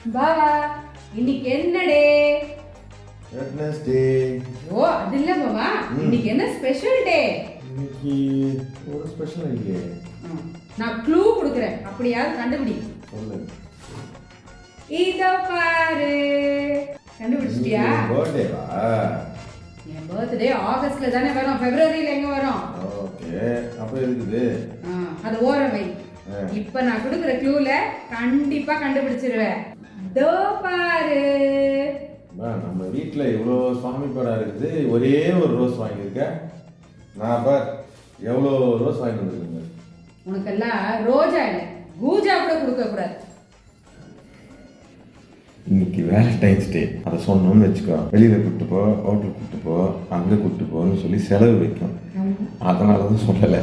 பாவா இன்னைக்கு என்ன டே? வெட்னஸ்டே. ஓ அது இல்ல பாவா, இன்னைக்கு என்ன ஸ்பெஷல் டே? இன்னைக்கு ஒரு ஸ்பெஷல் இல்லையே. நான் க்ளூ கொடுக்குறேன், அப்படியாவது கண்டுபிடி. சொல்லு. இதோ பாரு. கண்டுபிடிச்சிட்டியா? பர்த்டேவா? என் பர்த்டே ஆகஸ்ட்ல தானே வரும், பிப்ரவரியில எங்க வரும்? ஓகே, அப்ப இருக்குது. அது ஓரம் வை. இப்ப நான் கொடுக்குற க்ளூல கண்டிப்பா கண்டுபிடிச்சிருவேன். இதோ பாரு. நம்ம வீட்டில் இவ்வளோ சுவாமி படம் இருக்குது, ஒரே ஒரு ரோஸ் வாங்கியிருக்க. நான் பார் எவ்வளோ ரோஸ் வாங்கி வந்துருக்குங்க. உனக்கெல்லாம் ரோஜா இல்லை, பூஜா கூட கொடுக்க கூடாது. இன்னைக்கு வேலண்டைன்ஸ் டே. அதை சொன்னோம்னு வச்சுக்கோ, வெளியில கூப்பிட்டு போ, ஹோட்டலுக்கு கூப்பிட்டு போ, அங்கே கூப்பிட்டு போன்னு சொல்லி செலவு வைக்கும். அதனால தான் சொல்லலை.